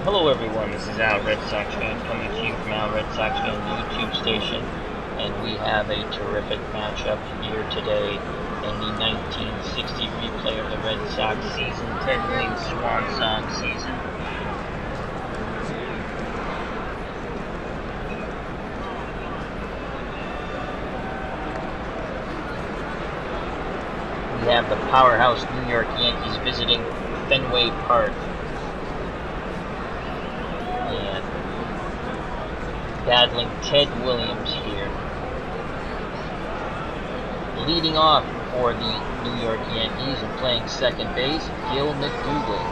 Hello everyone, this is Al Red Sox fan coming to you from Al Red Sox fan YouTube station, and we have a terrific matchup here today in the 1960 replay of the Red Sox season, Ted Williams Swan Song season. We have the powerhouse New York Yankees visiting Fenway Park. And battling Ted Williams here. Leading off for the New York Yankees and playing second base, Gil McDougall.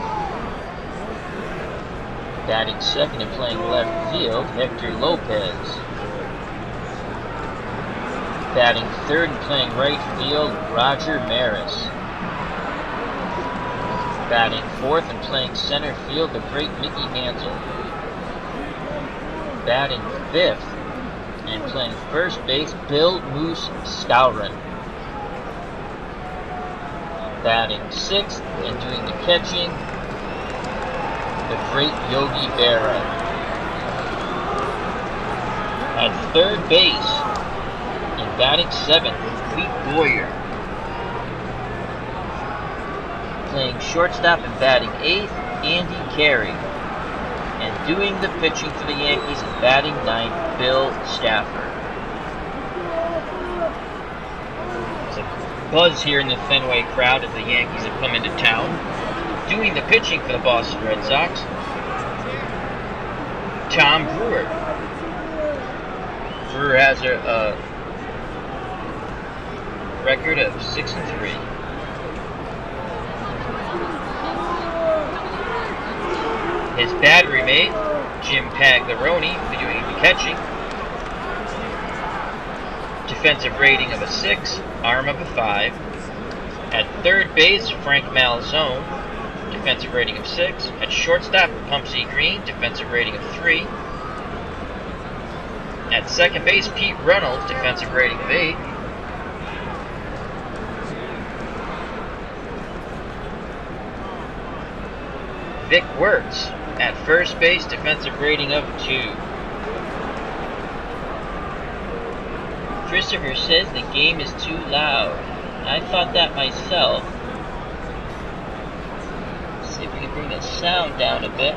Batting second and playing left field, Hector Lopez. Batting third and playing right field, Roger Maris. Batting fourth and playing center field, the great Mickey Mantle. Batting fifth and playing first base, Bill Moose Skowron. Batting sixth and doing the catching, the great Yogi Berra. At third base and batting seventh, Pete Boyer. Playing shortstop and batting eighth, Andy Carey. And doing the pitching for the Yankees and batting ninth, Bill Stafford. There's a buzz here in the Fenway crowd as the Yankees have come into town. Doing the pitching for the Boston Red Sox, Tom Brewer. Brewer has a record of 6-3. His battery mate, Jim Pagliarone, doing the catching. Defensive rating of a 6, arm of a 5. At third base, Frank Malzone, defensive rating of 6. At shortstop, Pumpsy Green, defensive rating of 3. At second base, Pete Reynolds, defensive rating of 8. Vic Wertz, at first base, defensive rating of 2. Christopher says the game is too loud. I thought that myself. Let's see if we can bring the sound down a bit.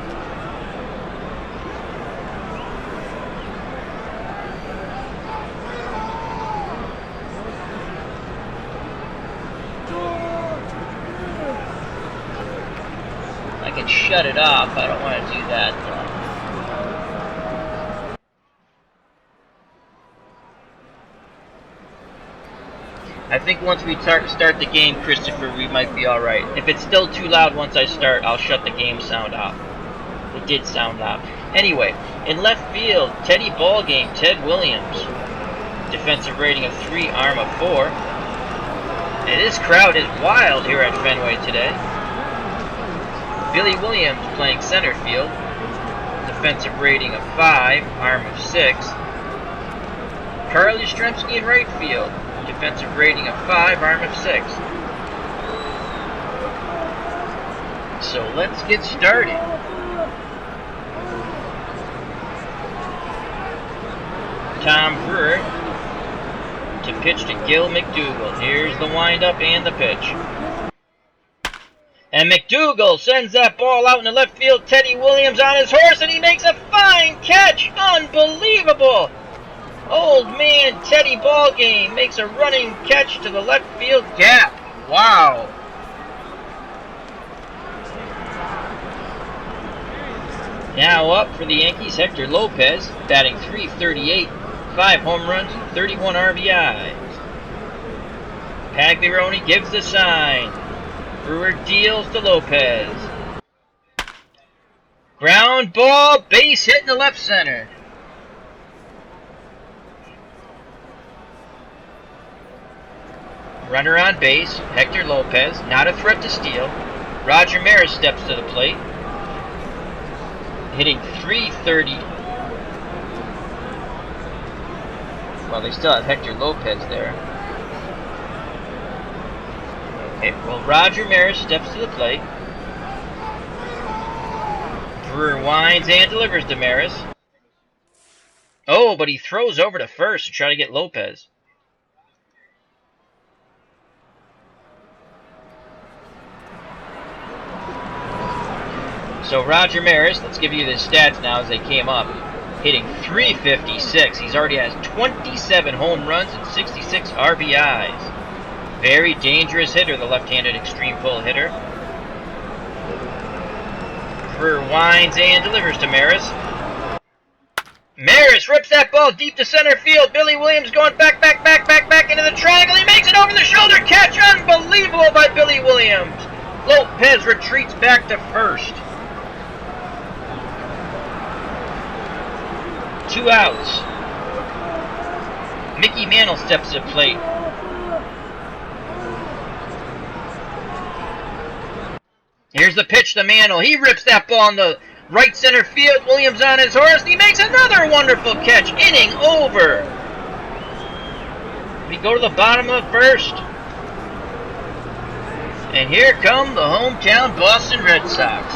I can shut it off. I don't want to do that though. I think once we start the game, Christopher, we might be alright. If it's still too loud once I start, I'll shut the game sound off. It did sound loud. Anyway, in left field, Teddy Ballgame, Ted Williams. Defensive rating of 3, arm of 4. And this crowd is wild here at Fenway today. Billy Williams playing center field. Defensive rating of 5, arm of 6. Carl Yastrzemski in right field. Defensive rating of 5, arm of 6. So let's get started. Tom Brewer to pitch to Gil McDougall. Here's the windup and the pitch. And McDougall sends that ball out in the left field. Teddy Williams on his horse, and he makes a fine catch. Unbelievable. Old man Teddy Ballgame makes a running catch to the left field gap. Wow. Now up for the Yankees, Hector Lopez, batting .338, 5 home runs, 31 RBIs. Pagliarone gives the sign. Brewer deals to Lopez. Ground ball, base hit in the left center. Runner on base, Hector Lopez, not a threat to steal. Roger Maris steps to the plate, hitting .330. Well, they still have Hector Lopez there. Okay, well, Roger Maris steps to the plate. Brewer winds and delivers to Maris. Oh, but he throws over to first to try to get Lopez. So Roger Maris, let's give you the stats now as they came up. Hitting .356. He's already has 27 home runs and 66 RBIs. Very dangerous hitter, the left-handed extreme pull hitter. Brewer winds and delivers to Maris. Maris rips that ball deep to center field. Billy Williams going back into the triangle. He makes it over the shoulder catch. Unbelievable by Billy Williams. Lopez retreats back to first. 2 outs. Mickey Mantle steps to the plate. Here's the pitch to Mantle. He rips that ball in the right center field. Williams on his horse. And he makes another wonderful catch. Inning over. We go to the bottom of the first. And here come the hometown Boston Red Sox.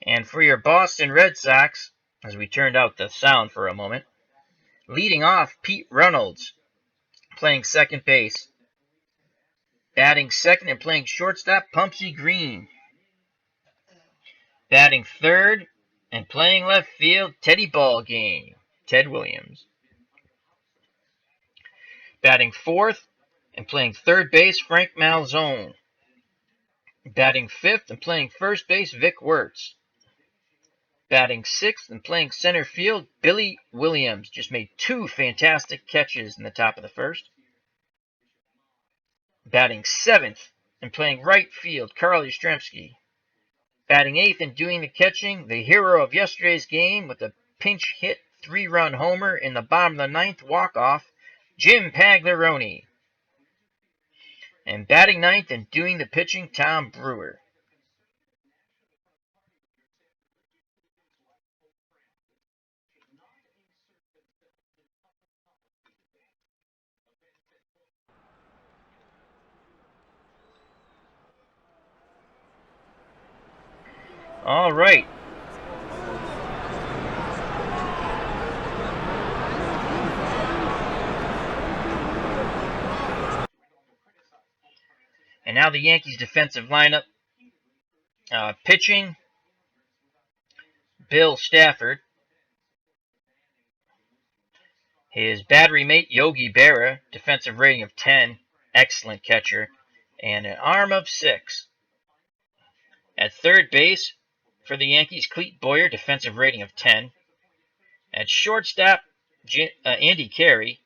And for your Boston Red Sox, as we turned out the sound for a moment, leading off, Pete Reynolds, playing second base. Batting second and playing shortstop, Pumpsy Green. Batting third and playing left field, Teddy Ballgame, Ted Williams. Batting fourth and playing third base, Frank Malzone. Batting fifth and playing first base, Vic Wertz. Batting sixth and playing center field, Billy Williams. Just made 2 fantastic catches in the top of the first. Batting seventh and playing right field, Carl Yastrzemski. Batting eighth and doing the catching, the hero of yesterday's game with a pinch hit 3-run homer in the bottom of the ninth walk-off, Jim Pagliarone. And batting ninth and doing the pitching, Tom Brewer. All right. And now the Yankees defensive lineup. Pitching, Bill Stafford. His battery mate, Yogi Berra, defensive rating of 10. Excellent catcher. And an arm of 6. At third base, for the Yankees, Clete Boyer, defensive rating of 10. At shortstop, Andy Carey,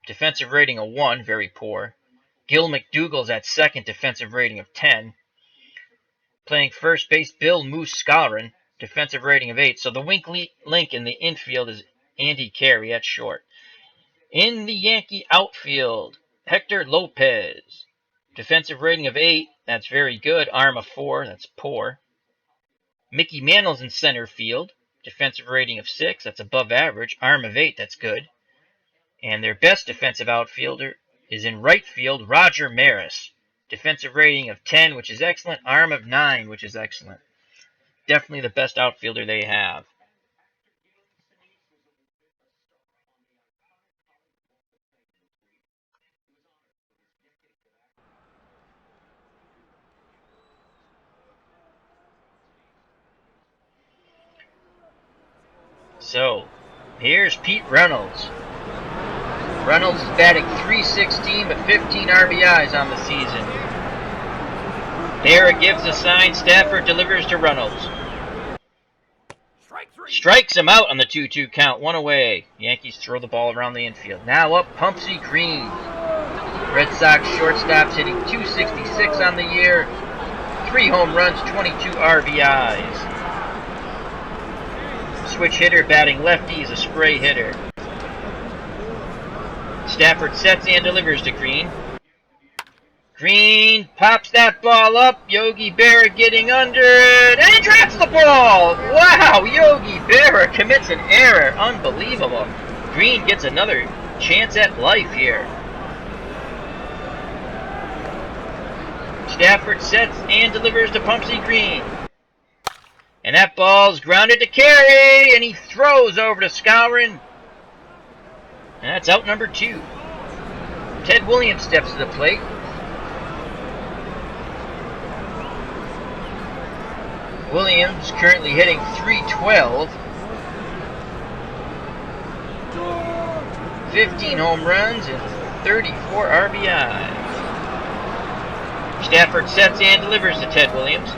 defensive rating of 1, very poor. Gil McDougall's at second, defensive rating of 10. Playing first base, Bill Moose Skowron, defensive rating of 8. So the weak link in the infield is Andy Carey at short. In the Yankee outfield, Hector Lopez, defensive rating of 8. That's very good. Arm of 4. That's poor. Mickey Mantle's in center field. Defensive rating of 6. That's above average. Arm of 8. That's good. And their best defensive outfielder is in right field, Roger Maris. Defensive rating of 10, which is excellent. Arm of 9, which is excellent. Definitely the best outfielder they have. So, here's Pete Reynolds. Reynolds is batting .316 with 15 RBIs on the season. Berra gives the sign. Stafford delivers to Reynolds. Strikes him out on the 2-2 count. 1 away. Yankees throw the ball around the infield. Now up Pumpsy Green. Red Sox shortstop's hitting .266 on the year. 3 home runs, 22 RBIs. Switch hitter batting lefty is a spray hitter. Stafford sets and delivers to Green. Green pops that ball up. Yogi Berra getting under it. And he drops the ball. Wow, Yogi Berra commits an error. Unbelievable. Green gets another chance at life here. Stafford sets and delivers to Pumpsy Green. And that ball's grounded to Carey, and he throws over to Skowron. And that's out number 2. Ted Williams steps to the plate. Williams currently hitting .312. 15 home runs and 34 RBIs. Stafford sets and delivers to Ted Williams.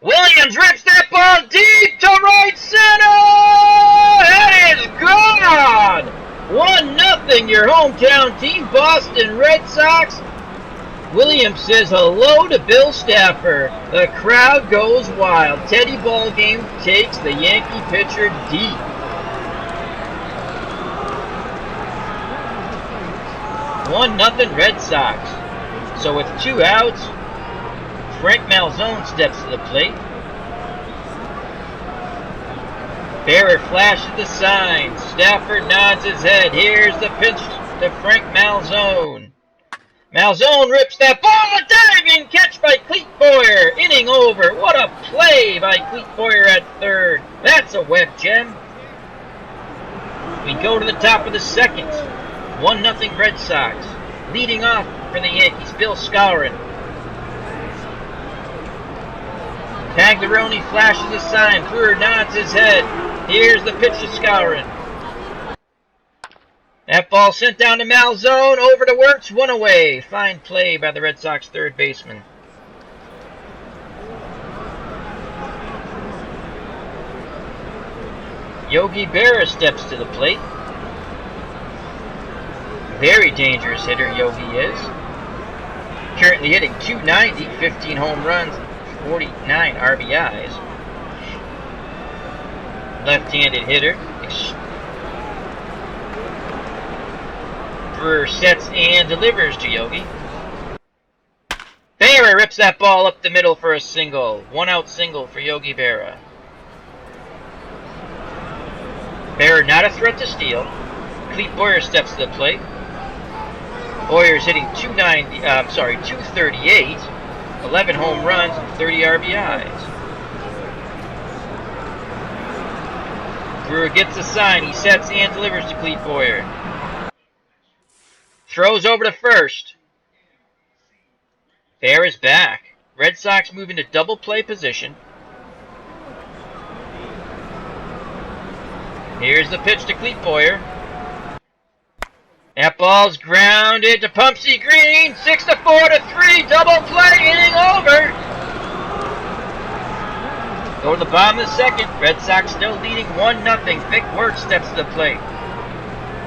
Williams rips that ball deep to right center! That is gone! 1-0, your hometown team, Boston Red Sox. Williams says hello to Bill Stafford. The crowd goes wild. Teddy Ballgame takes the Yankee pitcher deep. One nothing Red Sox. So with 2 outs, Frank Malzone steps to the plate. Berra flashes the sign. Stafford nods his head. Here's the pitch to Frank Malzone. Malzone rips that ball. A diving catch by Clete Boyer. Inning over. What a play by Clete Boyer at third. That's a web gem. We go to the top of the second. 1-0 Red Sox. Leading off for the Yankees, Bill Skowron. Tagliarone flashes a sign. Brewer nods his head. Here's the pitch to Skowron. That ball sent down to Malzone. Over to Wirtz. 1 away. Fine play by the Red Sox third baseman. Yogi Berra steps to the plate. Very dangerous hitter Yogi is. Currently hitting .290, 15 home runs, 49 RBIs. Left-handed hitter. Brewer sets and delivers to Yogi. Berra rips that ball up the middle for a single. 1-out single for Yogi Berra. Berra not a threat to steal. Clete Boyer steps to the plate. Boyer's hitting .238, 11 home runs and 30 RBIs. Brewer gets the sign. He sets and delivers to Clete Boyer. Throws over to first. Bear is back. Red Sox move into double play position. Here's the pitch to Clete Boyer. That ball's grounded to Pumpsy Green. 6-4 to 3. Double play. Inning over. Go to the bottom of the second. Red Sox still leading 1-0. Vic Wirtz steps to the plate.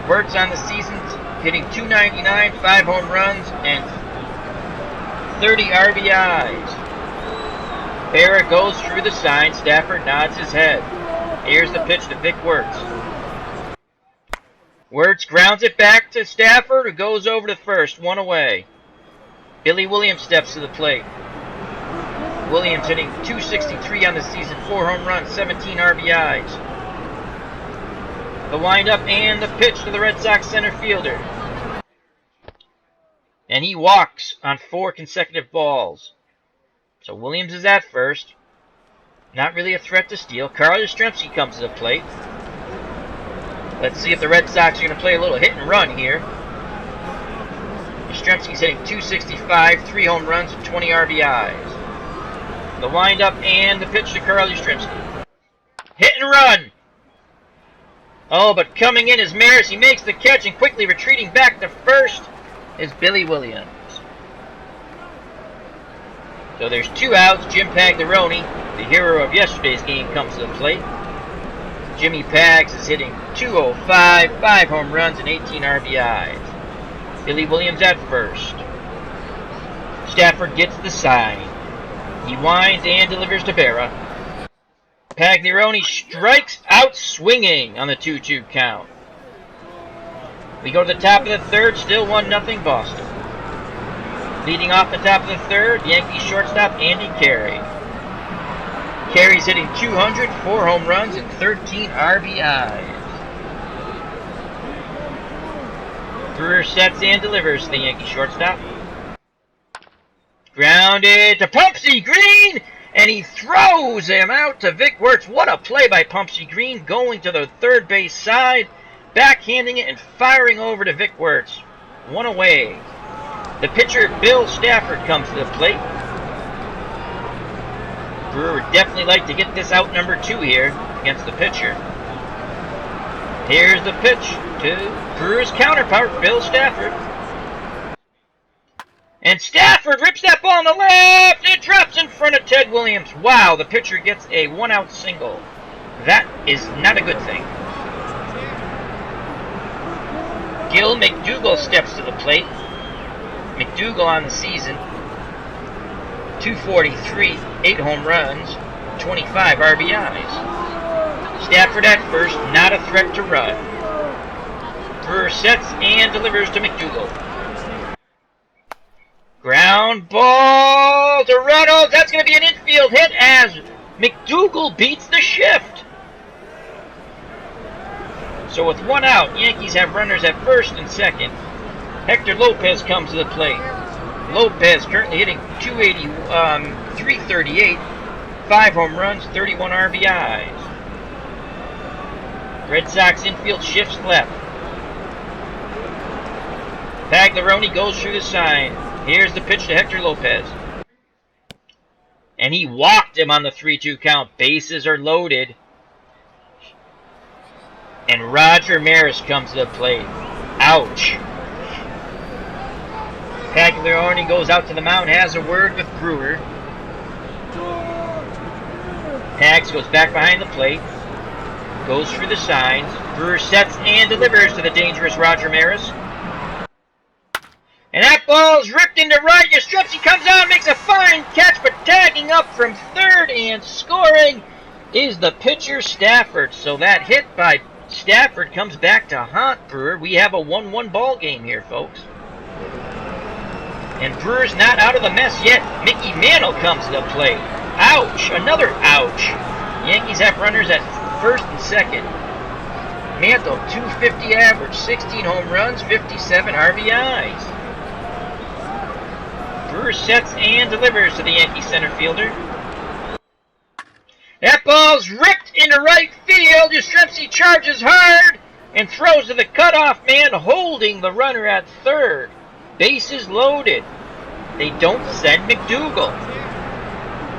Wirtz on the season hitting .299, 5 home runs, and 30 RBIs. Berra goes through the sign. Stafford nods his head. Here's the pitch to Vic Wirtz. Wirtz grounds it back to Stafford, who goes over to first, 1 away. Billy Williams steps to the plate. Williams hitting .263 on the season, 4 home runs, 17 RBIs. The windup and the pitch to the Red Sox center fielder. And he walks on 4 consecutive balls. So Williams is at first. Not really a threat to steal. Carl Yastrzemski comes to the plate. Let's see if the Red Sox are going to play a little hit and run here. Yastrzemski's hitting .265, 3 home runs, and 20 RBIs. The windup and the pitch to Carl Yastrzemski. Hit and run! Oh, but coming in is Maris. He makes the catch, and quickly retreating back to first is Billy Williams. So there's 2 outs. Jim Pagliarone, the hero of yesterday's game, comes to the plate. Jimmy Pags is hitting .205, 5 home runs, and 18 RBIs. Billy Williams at first. Stafford gets the sign. He winds and delivers to Berra. Pagliarone strikes out swinging on the 2-2 count. We go to the top of the third, still 1-0 Boston. Leading off the top of the third, Yankees shortstop Andy Carey. Carey's hitting 200, 4 home runs, and 13 RBIs. Brewer sets and delivers to the Yankee shortstop. Grounded to Pumpsy Green, and he throws him out to Vic Wertz. What a play by Pumpsy Green, going to the third base side, backhanding it and firing over to Vic Wertz. One away. The pitcher, Bill Stafford, comes to the plate. Brewer would definitely like to get this out number 2 here against the pitcher. Here's the pitch to Brewer's counterpart, Bill Stafford. And Stafford rips that ball on the left. It drops in front of Ted Williams. Wow, the pitcher gets a 1-out single. That is not a good thing. Gil McDougall steps to the plate. McDougall on the season, 243, 8 home runs, 25 RBIs. Stafford at first, not a threat to run. Brewer sets and delivers to McDougall. Ground ball to Reynolds. That's going to be an infield hit as McDougall beats the shift. So with 1 out, Yankees have runners at first and second. Hector Lopez comes to the plate. Lopez currently hitting 338, 5 home runs, 31 RBIs. Red Sox infield shifts left. Pagliarone goes through the sign. Here's the pitch to Hector Lopez. And he walked him on the 3-2 count. Bases are loaded. And Roger Maris comes to the plate. Ouch. Pagliarone goes out to the mound, has a word with Brewer. Pags goes back behind the plate. Goes through the signs. Brewer sets and delivers to the dangerous Roger Maris. And that ball's ripped into right. Yastrzemski comes out, makes a fine catch, but tagging up from third and scoring is the pitcher Stafford. So that hit by Stafford comes back to haunt Brewer. We have a 1-1 ball game here, folks. And Brewer's not out of the mess yet. Mickey Mantle comes to the plate. Ouch! Another ouch. Yankees have runners at first and second. Mantle, 250 average, 16 home runs, 57 RBIs. Brewer sets and delivers to the Yankee center fielder. That ball's ripped into right field. Yastrzemski charges hard and throws to the cutoff man, holding the runner at third. Bases loaded. They don't send McDougall.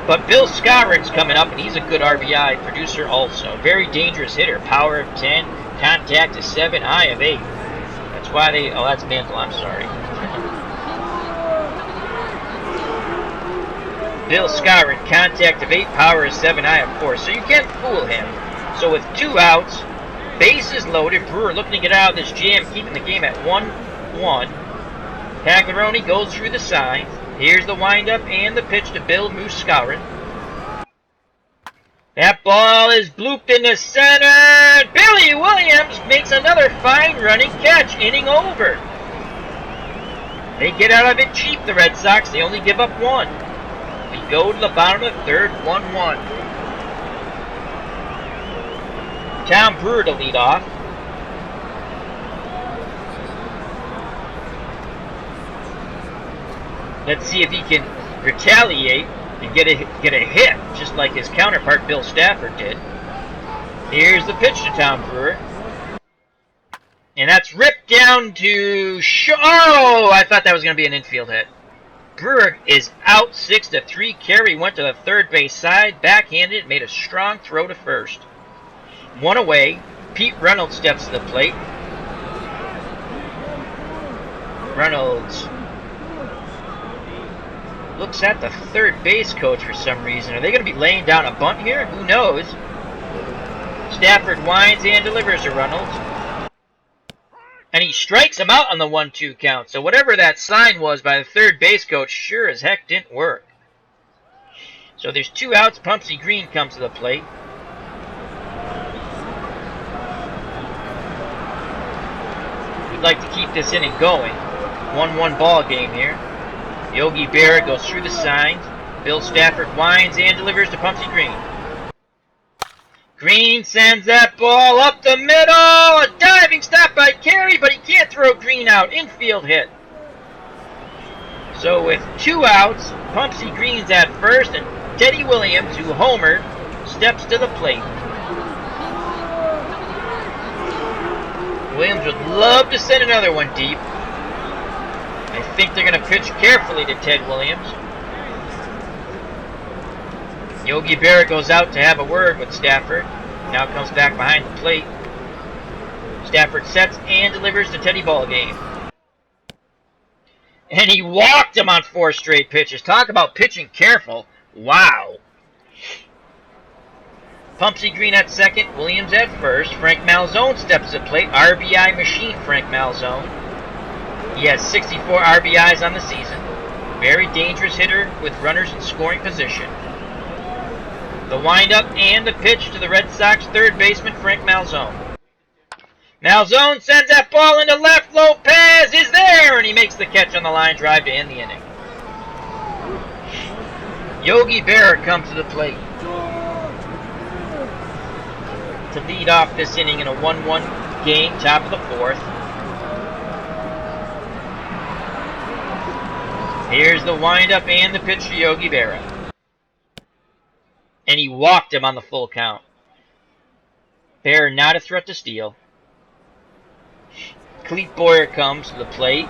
But Bill Skowron's coming up, and he's a good RBI producer also. Very dangerous hitter. Power of 10. Contact is 7. Eye of 8. That's why they... Oh, that's Mantle. I'm sorry. Bill Skowron, contact of 8. Power is 7. Eye of 4. So you can't fool him. So with 2 outs, bases loaded. Brewer looking to get out of this jam, keeping the game at 1-1. Pagliarone goes through the signs. Here's the windup and the pitch to Bill Moose Skowron. That ball is blooped into center. Billy Williams makes another fine running catch, inning over. They get out of it cheap, the Red Sox. They only give up 1. We go to the bottom of the third, 1-1. Tom Brewer to lead off. Let's see if he can retaliate and get a hit, just like his counterpart Bill Stafford did. Here's the pitch to Tom Brewer. And that's ripped down to... Oh, I thought that was going to be an infield hit. Brewer is out 6-3. Carey went to the third base side, backhanded, made a strong throw to first. 1 away. Pete Reynolds steps to the plate. Reynolds looks at the third base coach for some reason. Are they going to be laying down a bunt here? Who knows? Stafford winds and delivers to Reynolds. And he strikes him out on the 1-2 count. So whatever that sign was by the third base coach sure as heck didn't work. So there's 2 outs. Pumpsy Green comes to the plate. We'd like to keep this inning going. 1-1 ball game here. Yogi Berra goes through the signs. Bill Stafford winds and delivers to Pumpsy Green. Green sends that ball up the middle. A diving stop by Carey, but he can't throw Green out. Infield hit. So with 2 outs, Pumpsy Green's at first, and Teddy Williams, who homered, steps to the plate. Williams would love to send another one deep. I think they're going to pitch carefully to Ted Williams. Yogi Berra goes out to have a word with Stafford. Now comes back behind the plate. Stafford sets and delivers to Teddy Ballgame. And he walked him on 4 straight pitches. Talk about pitching careful. Wow. Pumpsy Green at second, Williams at first. Frank Malzone steps to the plate. RBI machine, Frank Malzone. He has 64 RBIs on the season. Very dangerous hitter with runners in scoring position. The windup and the pitch to the Red Sox third baseman, Frank Malzone. Malzone sends that ball into left. Lopez is there, and he makes the catch on the line drive to end the inning. Yogi Berra comes to the plate to lead off this inning in a 1-1 game, top of the 4th. Here's the windup and the pitch to Yogi Berra. And he walked him on the full count. Berra not a threat to steal. Clete Boyer comes to the plate.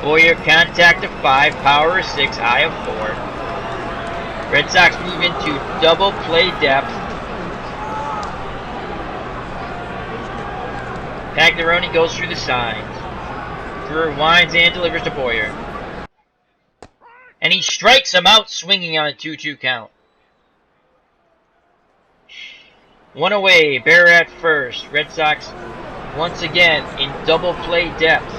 Boyer contact of 5, power of 6, eye of 4. Red Sox move into double play depth. Pagliarone goes through the signs. Brewer winds and delivers to Boyer. And he strikes him out swinging on a 2-2 count. 1 away, Berra at first. Red Sox once again in double play depth.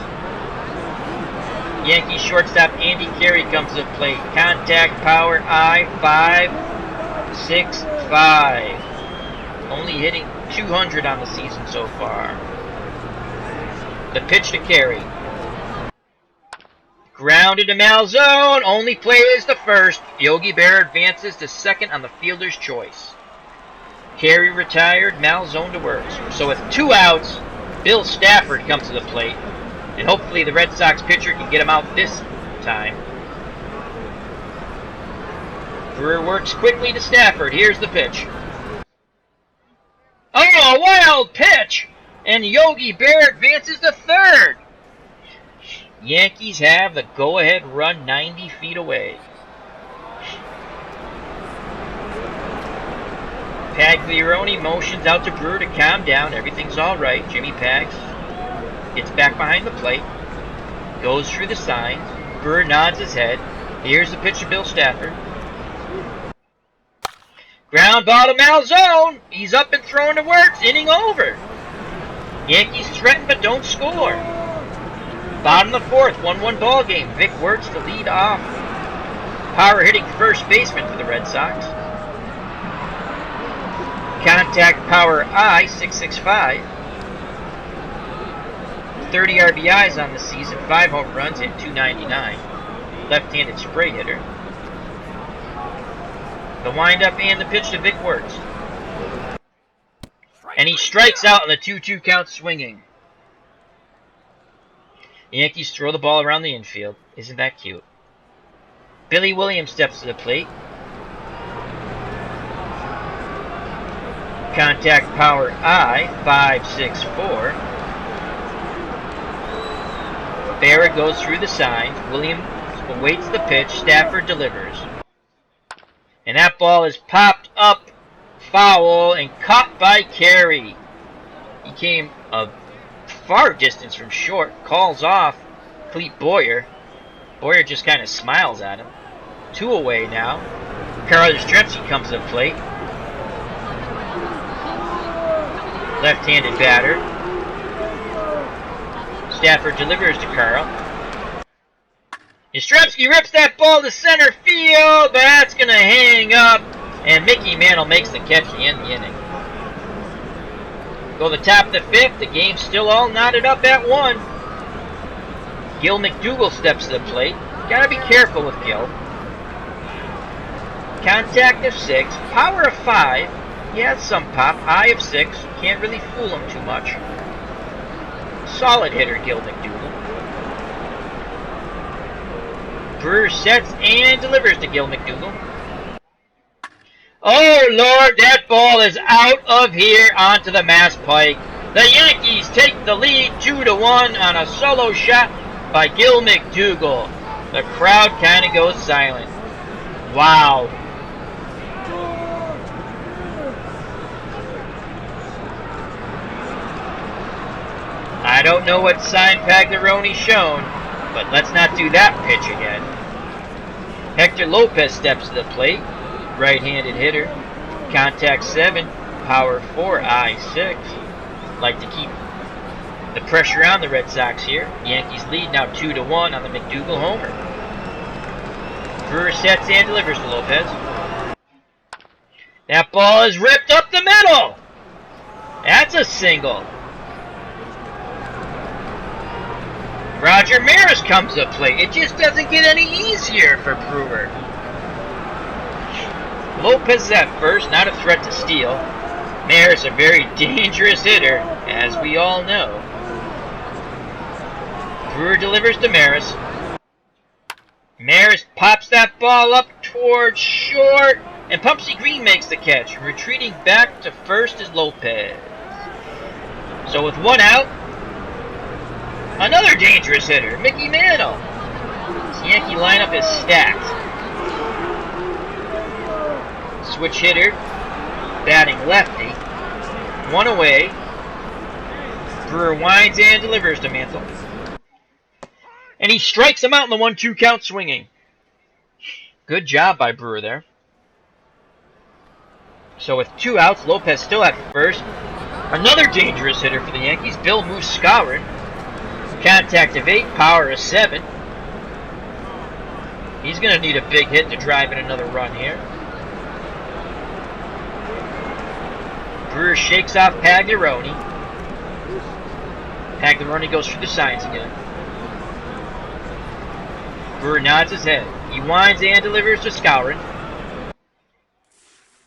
Yankees shortstop Andy Carey comes to the plate. Contact power eye 5.65. Only hitting .200 on the season so far. The pitch to Carey. Grounded to Malzone. Only play is the first. Yogi Berra advances to second on the fielder's choice. Carey retired. Malzone to work. So with 2 outs, Bill Stafford comes to the plate. And hopefully the Red Sox pitcher can get him out this time. Brewer works quickly to Stafford. Here's the pitch. Oh, a wild pitch! And Yogi Berra advances to third. Yankees have the go-ahead run 90 feet away. Pagliarone motions out to Brewer to calm down. Everything's all right. Jimmy Pags gets back behind the plate. Goes through the signs. Brewer nods his head. Here's the pitch to Bill Stafford. Ground ball to Malzone. He's up and throwing to works. Inning over. Yankees threaten but don't score. Bottom of the 4th, 1-1 ball game. Vic Wertz to lead off. Power hitting first baseman for the Red Sox. Contact power eye 6.65. 30 RBIs on the season, 5 home runs and .299. Left-handed spray hitter. The windup and the pitch to Vic Wertz. And he strikes out on the 2-2 count swinging. The Yankees throw the ball around the infield. Isn't that cute? Billy Williams steps to the plate. Contact power eye 5.64. Berra goes through the signs. Williams awaits the pitch. Stafford delivers. And that ball is popped up foul and caught by Carey. He came a far distance from short. Calls off Clete Boyer. Boyer just kind of smiles at him. 2 away now. Carl Yastrzemski comes to the plate. Left-handed batter. Stafford delivers to Carl. Yastrzemski rips that ball to center field, but that's going to hang up. And Mickey Mantle makes the catch to end the inning. Go to the top of the 5th. The game's still all knotted up at 1. Gil McDougall steps to the plate. Gotta be careful with Gil. Contact of 6. Power of 5. He has some pop. Eye of 6. Can't really fool him too much. Solid hitter, Gil McDougall. Brewer sets and delivers to Gil McDougall. Oh, Lord, that ball is out of here onto the Mass Pike. The Yankees take the lead 2-1 on a solo shot by Gil McDougall. The crowd kind of goes silent. Wow. I don't know what sign Pagliaroni's shown, but let's not do that pitch again. Hector Lopez steps to the plate. Right-handed hitter. Contact 7. Power 4. Eye 6. Like to keep the pressure on the Red Sox here. Yankees lead now 2-1 on the McDougall homer. Brewer sets and delivers to Lopez. That ball is ripped up the middle. That's a single. Roger Maris comes to play. It just doesn't get any easier for Brewer. Lopez is at first, not a threat to steal. Maris a very dangerous hitter, as we all know. Brewer delivers to Maris. Maris pops that ball up towards short, and Pumpsy Green makes the catch. Retreating back to first is Lopez. So with one out, another dangerous hitter, Mickey Mantle. This Yankee lineup is stacked. Switch hitter, batting lefty. One away. Brewer winds and delivers to Mantle. And he strikes him out in the 1-2 count swinging. Good job by Brewer there. So with 2 outs, Lopez still at first. Another dangerous hitter for the Yankees, Bill Moose Skowron. Contact of 8, power of 7. He's going to need a big hit to drive in another run here. Brewer shakes off Pagliaroni. Pagliaroni goes through the signs again. Brewer nods his head. He winds and delivers to Skowron.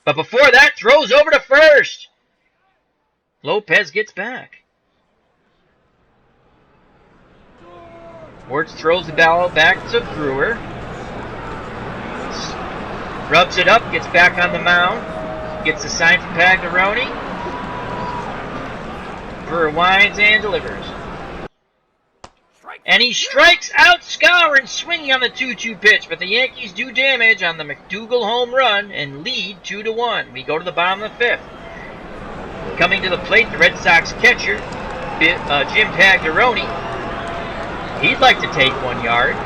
But before that, throws over to first. Lopez gets back. Wirtz throws the ball back to Brewer. Rubs it up, gets back on the mound. Gets the sign from Pagliaroni. Brewer winds and delivers. And he strikes out Skowron swinging on the 2-2 pitch, but the Yankees do damage on the McDougall home run and lead 2-1. We go to the bottom of the 5th. Coming to the plate, the Red Sox catcher, Jim Pagliaroni. He'd like to take 1 yard.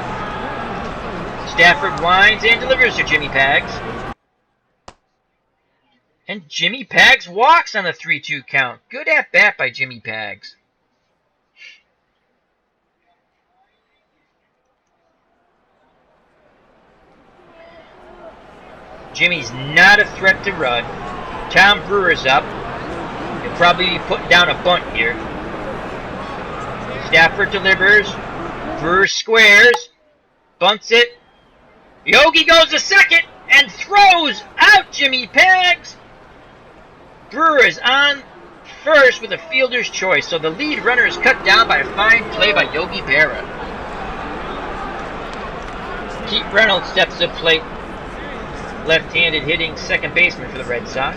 Stafford winds and delivers to Jimmy Pags. And Jimmy Pags walks on the 3-2 count. Good at bat by Jimmy Pags. Jimmy's not a threat to run. Tom Brewer's up. He'll probably be putting down a bunt here. Stafford delivers. Brewer squares. Bunts it. Yogi goes to second and throws out Jimmy Pags. Brewer is on first with a fielder's choice, so the lead runner is cut down by a fine play by Yogi Berra. Pete Reynolds steps to the plate. Left-handed hitting second baseman for the Red Sox.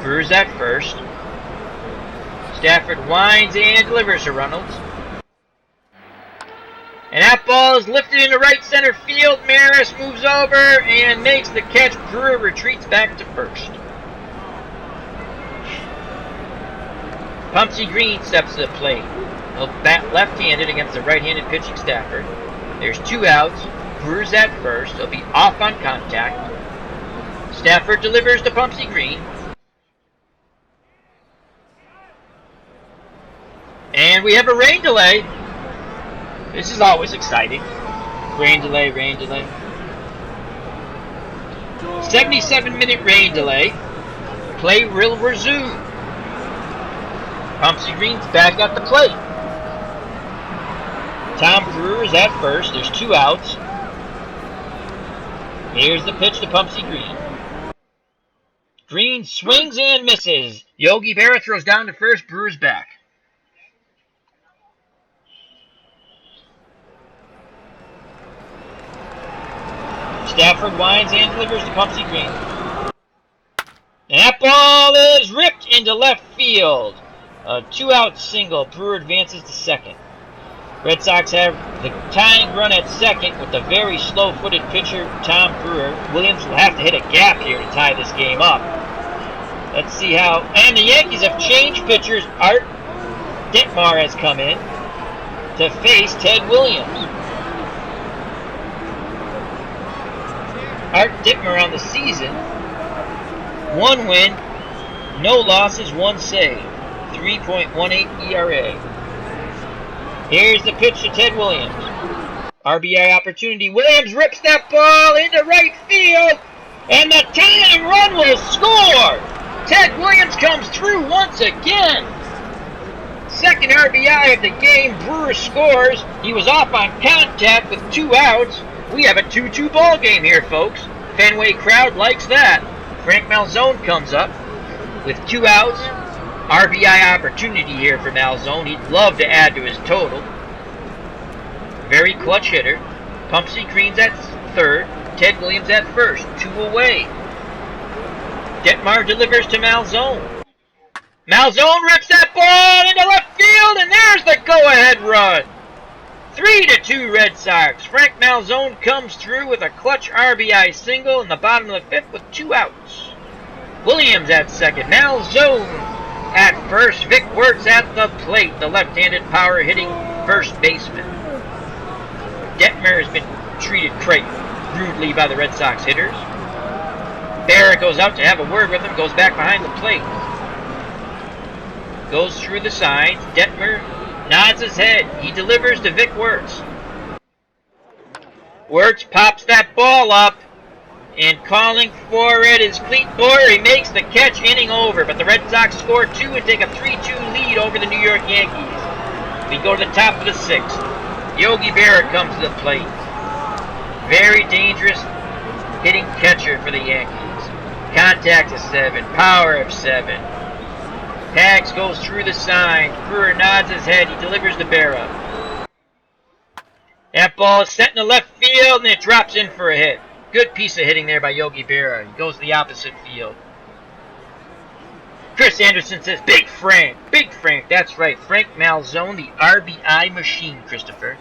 Brewer's at first. Stafford winds and delivers to Reynolds. And that ball is lifted into right center field. Maris moves over and makes the catch. Brewer retreats back to first. Pumpsy Green steps to the plate. He'll bat left-handed against the right-handed pitching Stafford. There's 2 outs. Brewer's at first. He'll be off on contact. Stafford delivers to Pumpsy Green. And we have a rain delay. This is always exciting. Rain delay, rain delay. 77-minute rain delay. Play will resume. Pumpsy Green's back at the plate. Tom Brewer is at first. There's 2 outs. Here's the pitch to Pumpsy Green. Green swings and misses. Yogi Berra throws down to first. Brewer's back. Stafford winds and delivers to Pumpsy Green. And that ball is ripped into left field. A 2-out single. Brewer advances to second. Red Sox have the tying run at second with the very slow-footed pitcher, Tom Brewer. Williams will have to hit a gap here to tie this game up. Let's see how... And the Yankees have changed pitchers. Art Ditmar has come in to face Ted Williams. Art Ditmar on the season. 1 win, no losses, 1 save. 3.18 ERA. Here's the pitch to Ted Williams. RBI opportunity. Williams rips that ball into right field, and the tying run will score. Ted Williams comes through once again. Second RBI of the game. Brewer scores. He was off on contact with 2 outs. We have a 2-2 ball game here, folks. Fenway crowd likes that. Frank Malzone comes up with 2 outs. RBI opportunity here for Malzone. He'd love to add to his total. Very clutch hitter. Pumpsy Green's at third. Ted Williams at first. 2 away. Ditmar delivers to Malzone. Malzone rips that ball into left field, and there's the go-ahead run. 3-2 Red Sox. Frank Malzone comes through with a clutch RBI single in the bottom of the 5th with 2 outs. Williams at second. Malzone at first. Vic Wertz at the plate, the left-handed power-hitting first baseman. Detmer has been treated quite rudely by the Red Sox hitters. Berra goes out to have a word with him, goes back behind the plate. Goes through the signs. Detmer nods his head. He delivers to Vic Wertz. Wertz pops that ball up. And calling for it is Clete Boyer. He makes the catch, inning over. But the Red Sox score 2 and take a 3-2 lead over the New York Yankees. We go to the top of the 6th. Yogi Berra comes to the plate. Very dangerous hitting catcher for the Yankees. Contact of 7. Power of 7. Pags goes through the signs. Brewer nods his head. He delivers to Berra. That ball is set in the left field, and it drops in for a hit. Good piece of hitting there by Yogi Berra. He goes to the opposite field. Chris Anderson says, Big Frank. Big Frank. That's right. Frank Malzone, the RBI machine, Christopher.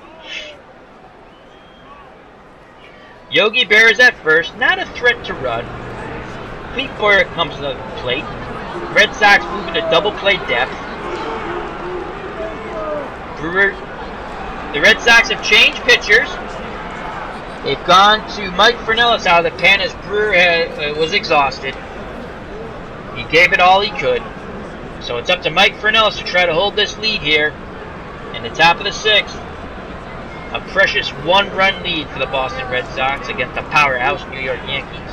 Yogi Berra's at first. Not a threat to run. Clete Boyer comes to the plate. Red Sox move into double play depth. Brewer. The Red Sox have changed pitchers. They've gone to Mike Fornelis out of the pen as Brewer was exhausted. He gave it all he could. So it's up to Mike Fornelis to try to hold this lead here in the top of the 6th. A precious 1-run lead for the Boston Red Sox against the powerhouse New York Yankees.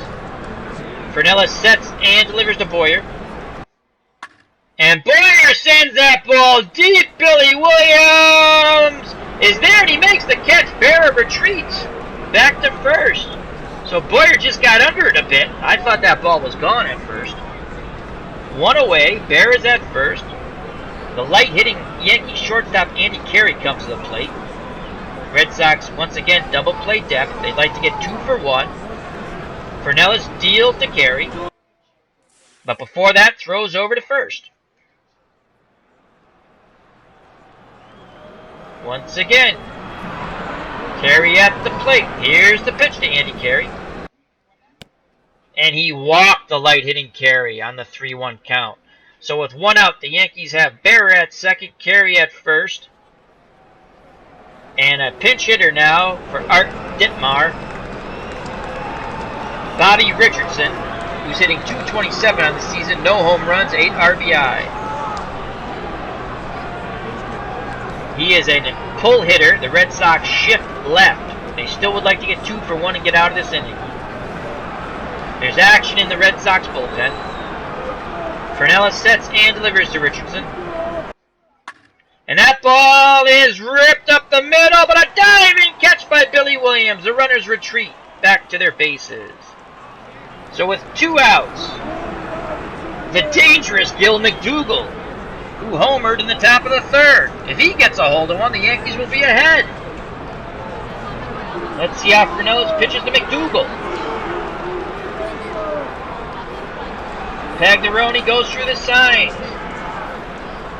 Fornelis sets and delivers to Boyer. And Boyer sends that ball deep. Billy Williams is there and he makes the catch. Berra retreats back to first. So Boyer just got under it a bit. I thought that ball was gone at first. 1 away. Berra's at first. The light-hitting Yankee shortstop Andy Carey comes to the plate. Red Sox once again double play depth. They'd like to get 2 for 1. Fornelis deals to Carey. But before that, throws over to first. Once again, Carey at the plate. Here's the pitch to Andy Carey. And he walked the light-hitting Carey on the 3-1 count. So with 1 out, the Yankees have Berra at second, Carey at first. And a pinch hitter now for Art Ditmar. Bobby Richardson, who's hitting .227 on the season. No home runs, 8 RBI. He is a pull hitter. The Red Sox shift left. They still would like to get 2 for 1 and get out of this inning. There's action in the Red Sox bullpen. Fornelis sets and delivers to Richardson. And that ball is ripped up the middle, but a diving catch by Billy Williams. The runners retreat back to their bases. So with 2 outs, the dangerous Gil McDougall, who homered in the top of the 3rd. If he gets a hold of one, the Yankees will be ahead. Let's see how Fernellis pitches to McDougall. Pagliarone goes through the signs.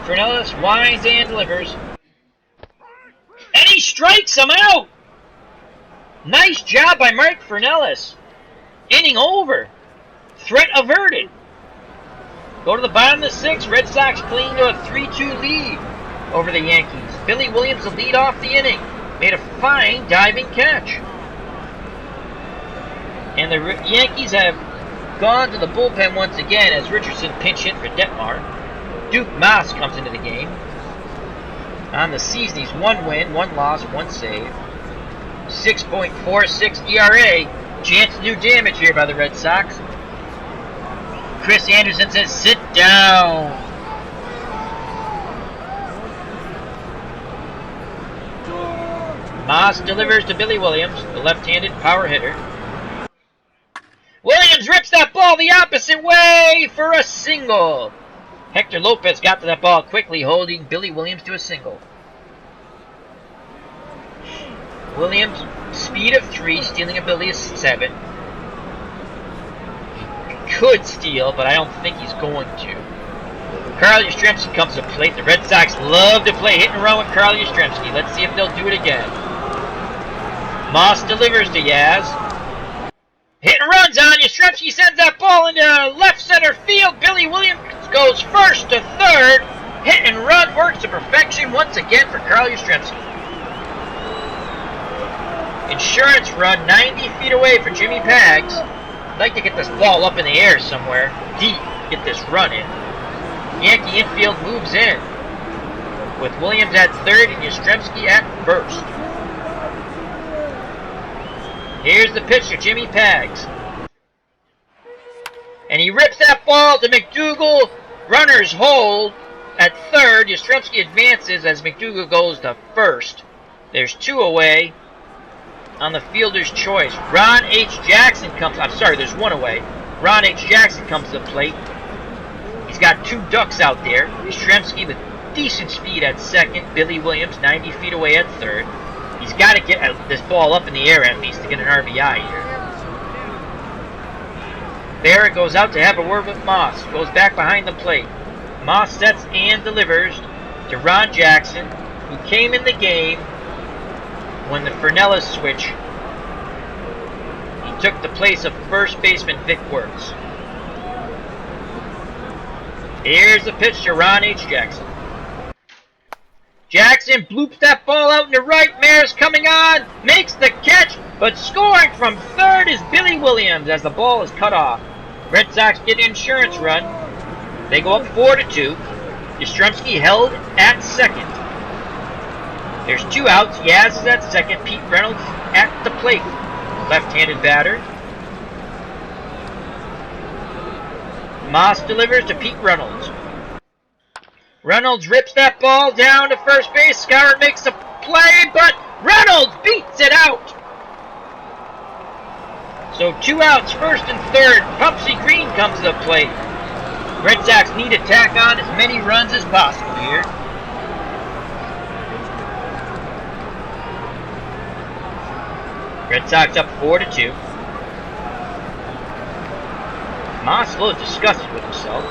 Fernellis winds and delivers. And he strikes him out! Nice job by Mike Fernellis. Inning over. Threat averted. Go to the bottom of the 6th. Red Sox cling to a 3-2 lead over the Yankees. Billy Williams will lead off the inning. Made a fine diving catch. And the Yankees have gone to the bullpen once again as Richardson pinch hit for Detmar. Duke Moss comes into the game. On the season, he's 1 win, 1 loss, 1 save. 6.46 ERA. Chance to do damage here by the Red Sox. Chris Anderson says, sit down. Moss delivers to Billy Williams, the left-handed power hitter. Williams rips that ball the opposite way for a single. Hector Lopez got to that ball quickly, holding Billy Williams to a single. Williams, speed of 3, stealing ability of 7. He could steal, but I don't think he's going to. Carl Yastrzemski comes to plate. The Red Sox love to play hit and run with Carl Yastrzemski. Let's see if they'll do it again. Moss delivers to Yaz. Hit and runs on. Yastrzemski sends that ball into left center field. Billy Williams goes first to 3rd. Hit and run works to perfection once again for Carl Yastrzemski. Insurance run 90 feet away for Jimmy Pags. I'd like to get this ball up in the air somewhere, deep, get this run in. Yankee infield moves in, with Williams at 3rd and Yastrzemski at 1st. Here's the pitch to Jimmy Pags. And he rips that ball to McDougall. Runners hold at 3rd. Yastrzemski advances as McDougall goes to 1st. There's 2 away on the fielder's choice. Ron H. Jackson comes, there's 1 away. Ron H. Jackson comes to the plate. He's got 2 ducks out there. Yastrzemski with decent speed at 2nd. Billy Williams 90 feet away at 3rd. He's got to get this ball up in the air at least to get an RBI here. Barrett goes out to have a word with Moss. Goes back behind the plate. Moss sets and delivers to Ron Jackson, who came in the game when the Fernellis switch. He took the place of first baseman Vic Wertz. Here's the pitch to Ron H. Jackson. Jackson bloops that ball out into right. Maris coming on, makes the catch, but scoring from 3rd is Billy Williams as the ball is cut off. Red Sox get an insurance run. They go up 4-2. Yastrzemski held at 2nd. There's 2 outs. Yaz is at 2nd. Pete Reynolds at the plate. Left-handed batter. Moss delivers to Pete Reynolds. Reynolds rips that ball down to first base. Skowron makes a play, but Reynolds beats it out. So 2 outs, 1st and 3rd. Pumpsy Green comes to the plate. Red Sox need to tack on as many runs as possible here. Red Sox up 4-2. Moss looks disgusted with himself.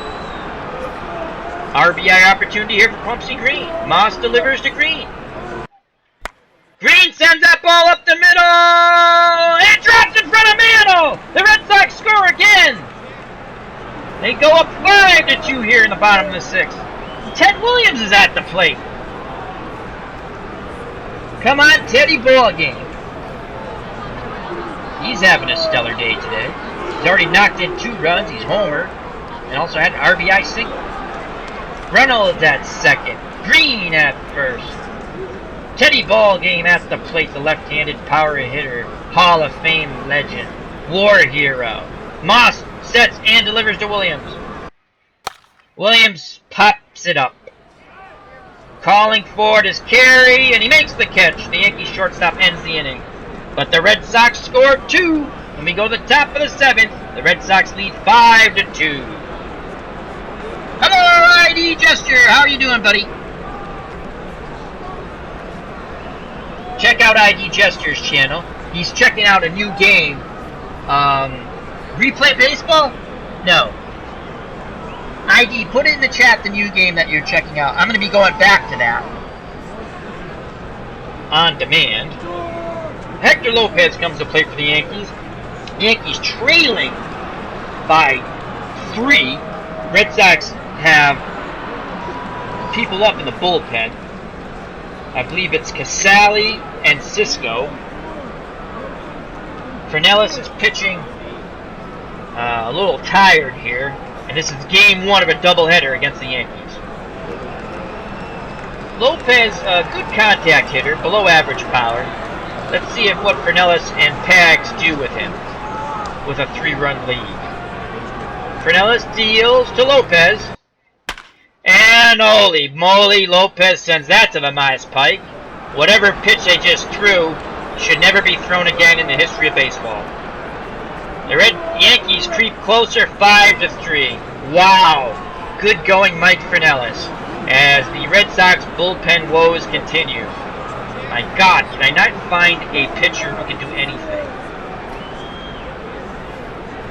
RBI opportunity here for Pumpsy Green. Moss delivers to Green. Green sends that ball up the middle! It drops in front of Mantle! The Red Sox score again! They go up 5-2 here in the bottom of the 6th. Ted Williams is at the plate. Come on, Teddy Ballgame. He's having a stellar day today. He's already knocked in 2 runs. He's homered. And also had an RBI single. Reynolds at 2nd. Green at 1st. Teddy Ballgame at the plate. The left-handed power hitter. Hall of Fame legend. War hero. Moss sets and delivers to Williams. Williams pops it up. calling for his carry, and he makes the catch. The Yankees shortstop ends the inning. But the Red Sox scored 2. When we go to the top of the 7th, the Red Sox lead 5-2. Hello, ID Gesture. How are you doing, buddy? Check out ID Gesture's channel. He's checking out a new game. Replay Baseball? No. ID, put it in the chat the new game that you're checking out. I'm going to be going back to that. On demand. Hector Lopez comes to play for the Yankees. The Yankees trailing by 3. Red Sox have people up in the bullpen. I believe it's Casale and Cisco. Fernellis is pitching a little tired here, and this is game 1 of a doubleheader against the Yankees. Lopez, a good contact hitter, below average power. Let's see what Fernellis and Pags do with him with a 3-run lead. Fernellis deals to Lopez. And holy moly, Lopez sends that to the Mize Pike. Whatever pitch they just threw should never be thrown again in the history of baseball. The Red Yankees creep closer, 5-3. Wow. Good going, Mike Fernellis, as the Red Sox bullpen woes continue. My God, can I not find a pitcher who can do anything?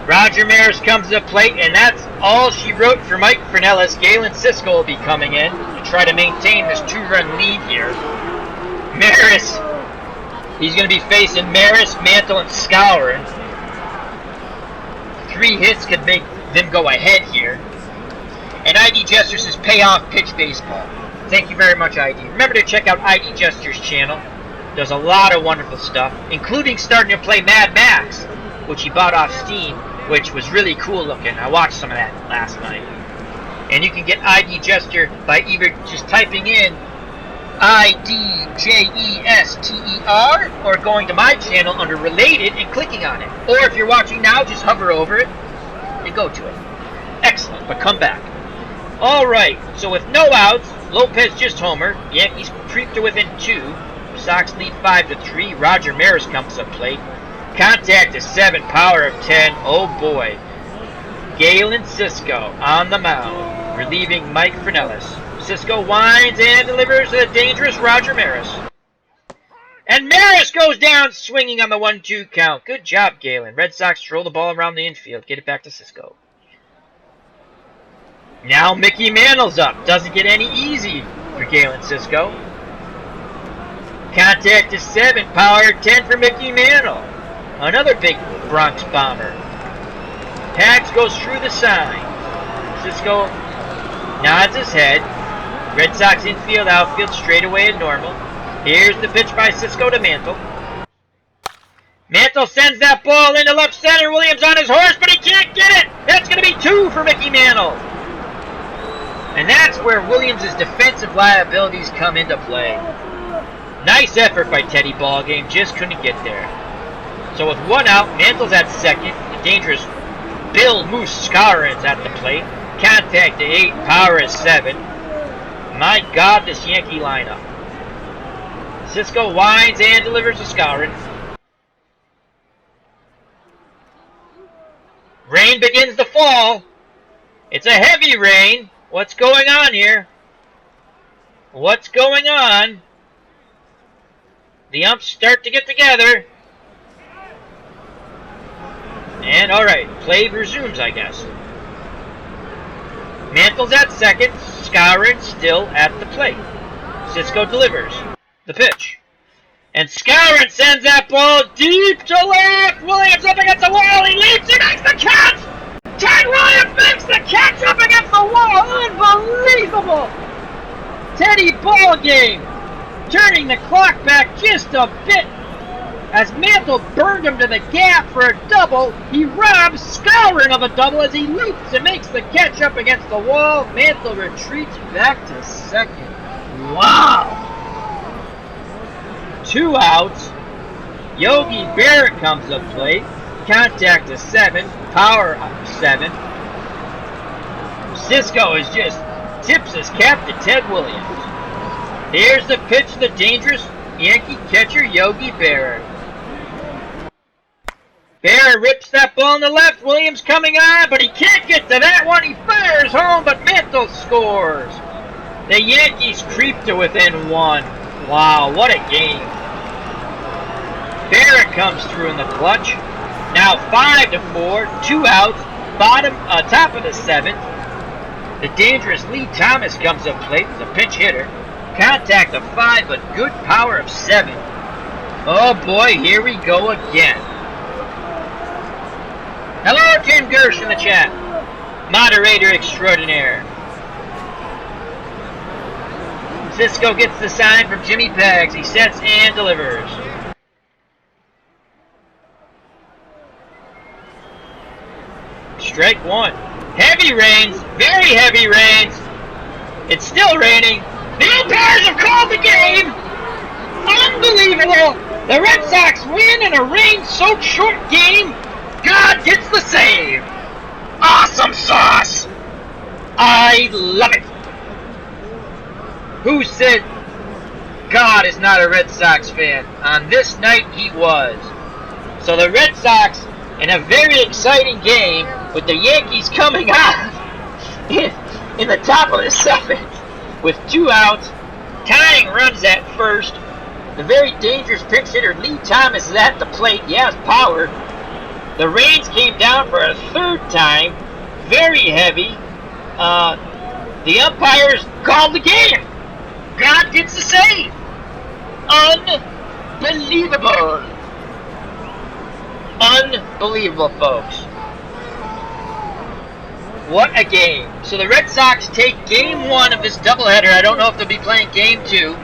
Roger Maris comes to the plate, and that's all she wrote for Mike Fernellis. Galen Cisco will be coming in to try to maintain this 2-run lead here. Maris, he's going to be facing Maris, Mantle, and Skowron. 3 hits could make them go ahead here. And ID Gesture says payoff pitch baseball. Thank you very much, ID. Remember to check out ID Gesture's channel. Does a lot of wonderful stuff, including starting to play Mad Max, which he bought off Steam, which was really cool looking. I watched some of that last night. And you can get ID Gesture by either just typing in IDJESTER or going to my channel under Related and clicking on it. Or if you're watching now, just hover over it and go to it. Excellent, but come back. Alright, so with no outs, Lopez just homer. Yankees creep to within 2. Sox lead 5-3. Roger Maris comes up plate. Contact is 7, power of 10. Oh boy. Galen Cisco on the mound, relieving Mike Fernellis. Cisco winds and delivers to the dangerous Roger Maris. And Maris goes down swinging on the 1-2 count. Good job, Galen. Red Sox throw the ball around the infield. Get it back to Cisco. Now Mickey Mantle's up. Doesn't get any easy for Galen Cisco. Contact is 7, power 10 for Mickey Mantle. Another big Bronx bomber. Pags goes through the sign. Cisco nods his head. Red Sox infield, outfield, straight away at normal. Here's the pitch by Cisco to Mantle. Mantle sends that ball into left center. Williams on his horse, but he can't get it. That's going to be 2 for Mickey Mantle. And that's where Williams' defensive liabilities come into play. Nice effort by Teddy Ballgame, just couldn't get there. So with 1 out, Mantle's at second. The dangerous Bill Moose Skowron's at the plate. Contact to 8, power is 7. My God, this Yankee lineup. Cisco winds and delivers to Skowron. Rain begins to fall. It's a heavy rain. What's going on here? What's going on? The umps start to get together. And alright, play resumes, I guess. Mantle's at second. Skowron still at the plate. Cisco delivers the pitch. And Skowron sends that ball deep to left. Williams up against the wall. He leaps. He makes the catch. Ted Williams makes the catch up against the wall. Unbelievable. Teddy Ballgame turning the clock back just a bit. As Mantle burned him to the gap for a double, he robs Skowron of a double as he leaps and makes the catch up against the wall. Mantle retreats back to second. Wow! 2 outs. Yogi Berra comes up plate. Contact is 7. Power 7. Cisco is just tips his cap to Ted Williams. Here's the pitch to the dangerous Yankee catcher Yogi Berra. Berra rips that ball in the left. Williams coming on, but he can't get to that one. He fires home, but Mantle scores. The Yankees creep to within one. Wow, what a game. Berra comes through in the clutch. Now 5-4, 2 outs, top of the 7th. The dangerous Lee Thomas comes up plate as a pinch hitter. Contact of 5, but good power of 7. Oh boy, here we go again. Hello, Tim Gersh in the chat. Moderator extraordinaire. Cisco gets the sign from Jimmy Peggs. He sets and delivers. Strike 1. Heavy rains. Very heavy rains. It's still raining. The umpires have called the game. Unbelievable. The Red Sox win in a rain-soaked short game. God gets the save. Awesome sauce. I love it. Who said God is not a Red Sox fan? On this night, he was. So the Red Sox, in a very exciting game, with the Yankees coming out in the top of the 7th, with 2 outs, tying runs at first. The very dangerous pinch hitter Lee Thomas is at the plate. He has power. The rains came down for a 3rd time. Very heavy. The umpires called the game. God gets the save. Unbelievable. Unbelievable, folks. What a game. So the Red Sox take game 1 of this doubleheader. I don't know if they'll be playing game 2.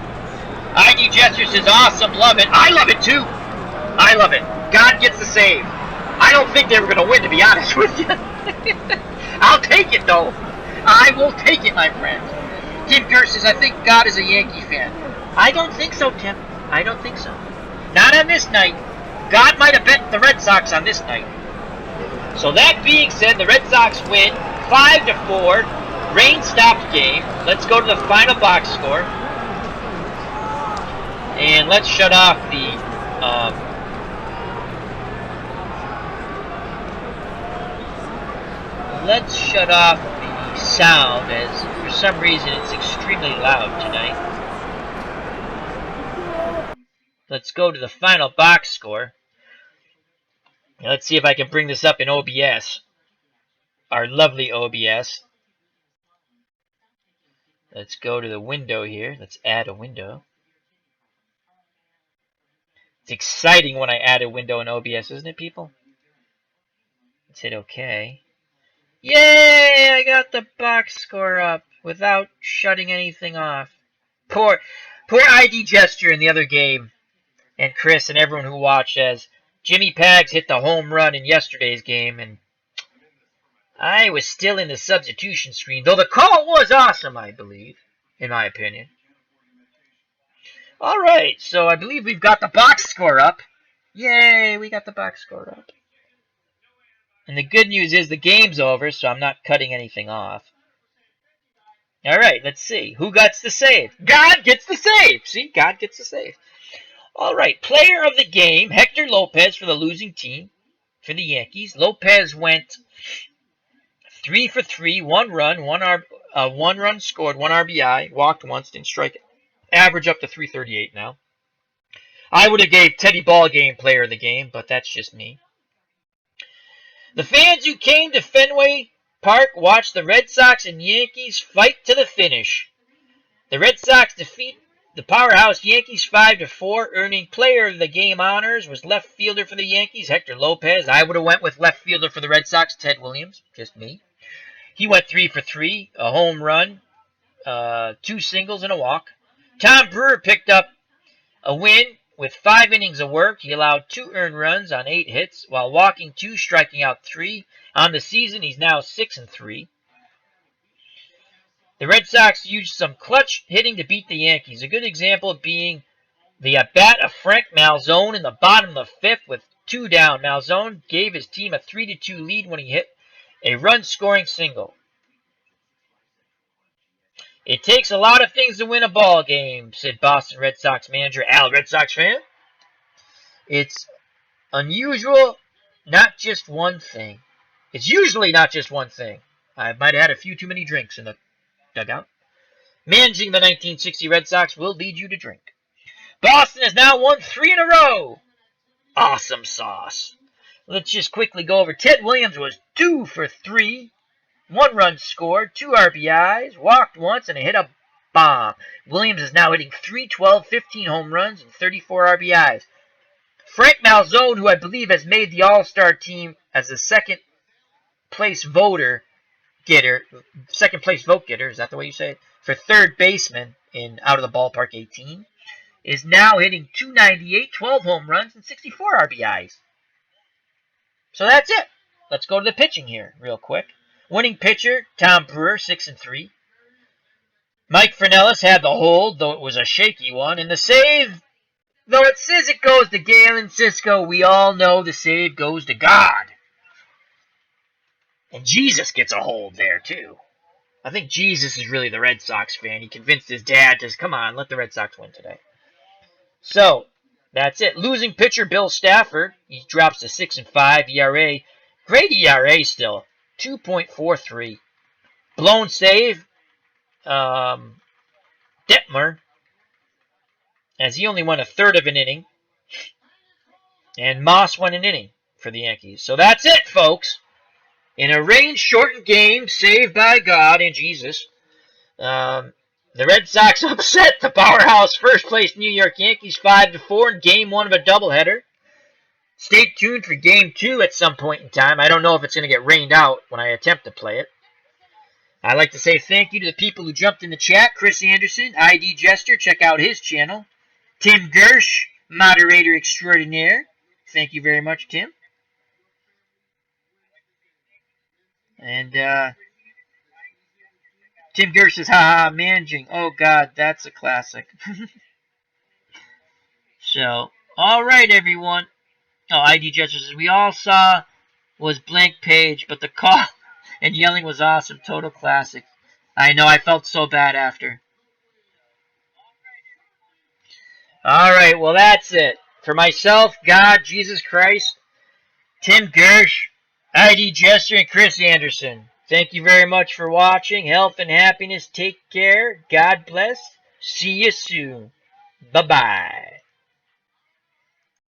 ID Jester says, awesome, love it. I love it too. I love it. God gets the save. I don't think they were going to win, to be honest with you. I'll take it, though. I will take it, my friend. Tim Gersh says, I think God is a Yankee fan. I don't think so, Tim. I don't think so. Not on this night. God might have bet the Red Sox on this night. So that being said, the Red Sox win 5-4. Rain stopped game. Let's go to the final box score. And let's shut off the sound, as for some reason it's extremely loud tonight. Let's go to the final box score. Now let's see if I can bring this up in OBS. Our lovely OBS. Let's go to the window here. Let's add a window. It's exciting when I add a window in OBS, isn't it, people? Let's hit OK. Yay! I got the box score up without shutting anything off. Poor ID Gesture in the other game, and Chris and everyone who watched, as Jimmy Paggs hit the home run in yesterday's game, and I was still in the substitution screen, though the call was awesome, I believe, in my opinion. All right, so I believe we've got the box score up. Yay, we got the box score up. And the good news is the game's over, so I'm not cutting anything off. All right, let's see. Who gets the save? God gets the save. See, God gets the save. All right, player of the game, Hector Lopez for the losing team, for the Yankees. Lopez went 3 for 3, 1 run, 1 run scored, 1 RBI, walked once, didn't strike it. Average up to 338 now. I would have gave Teddy Ballgame player of the game, but that's just me. The fans who came to Fenway Park watched the Red Sox and Yankees fight to the finish. The Red Sox defeat the powerhouse Yankees 5-4, earning player of the game honors was left fielder for the Yankees, Hector Lopez. I would have went with left fielder for the Red Sox, Ted Williams, just me. He went 3 for 3, a home run, 2 singles, and a walk. Tom Brewer picked up a win with 5 innings of work. He allowed 2 earned runs on 8 hits, while walking 2, striking out 3. On the season, he's now 6-3. The Red Sox used some clutch hitting to beat the Yankees. A good example being the at-bat of Frank Malzone in the bottom of the 5th with 2 down. Malzone gave his team a 3-2 lead when he hit a run-scoring single. It takes a lot of things to win a ball game, said Boston Red Sox manager Al. Red Sox fan? It's unusual, not just one thing. It's usually not just one thing. I might have had a few too many drinks in the dugout. Managing the 1960 Red Sox will lead you to drink. Boston has now won 3 in a row. Awesome sauce. Let's just quickly go over. Ted Williams was 2 for 3. 1 run scored, 2 RBIs, walked once, and hit a bomb. Williams is now hitting .312, 15 home runs, and 34 RBIs. Frank Malzone, who I believe has made the All-Star team as the second place vote getter, is that the way you say it? For third baseman in Out of the Ballpark 18, is now hitting .298, 12 home runs, and 64 RBIs. So that's it. Let's go to the pitching here real quick. Winning pitcher, Tom Brewer, 6-3. Mike Fernellis had the hold, though it was a shaky one. And the save, though it says it goes to Galen Cisco, we all know the save goes to God. And Jesus gets a hold there, too. I think Jesus is really the Red Sox fan. He convinced his dad to, come on, let the Red Sox win today. So, that's it. Losing pitcher, Bill Stafford. He drops to 6-5 ERA. Great ERA still. 2.43. Blown save, Detmer, as he only won a third of an inning. And Moss won an inning for the Yankees. So that's it, folks. In a rain-shortened game, saved by God and Jesus, the Red Sox upset the powerhouse first-place New York Yankees 5-4 in Game 1 of a doubleheader. Stay tuned for Game 2 at some point in time. I don't know if it's going to get rained out when I attempt to play it. I'd like to say thank you to the people who jumped in the chat. Chris Anderson, ID Jester, check out his channel. Tim Gersh, moderator extraordinaire. Thank you very much, Tim. And Tim Gersh says, haha, managing. Oh, God, that's a classic. So, all right, everyone. Oh, ID Jester says, we all saw was blank page, but the call and yelling was awesome. Total classic. I know, I felt so bad after. All right, well, that's it. For myself, God, Jesus Christ, Tim Gersh, ID Jester, and Chris Anderson. Thank you very much for watching. Health and happiness. Take care. God bless. See you soon. Bye-bye.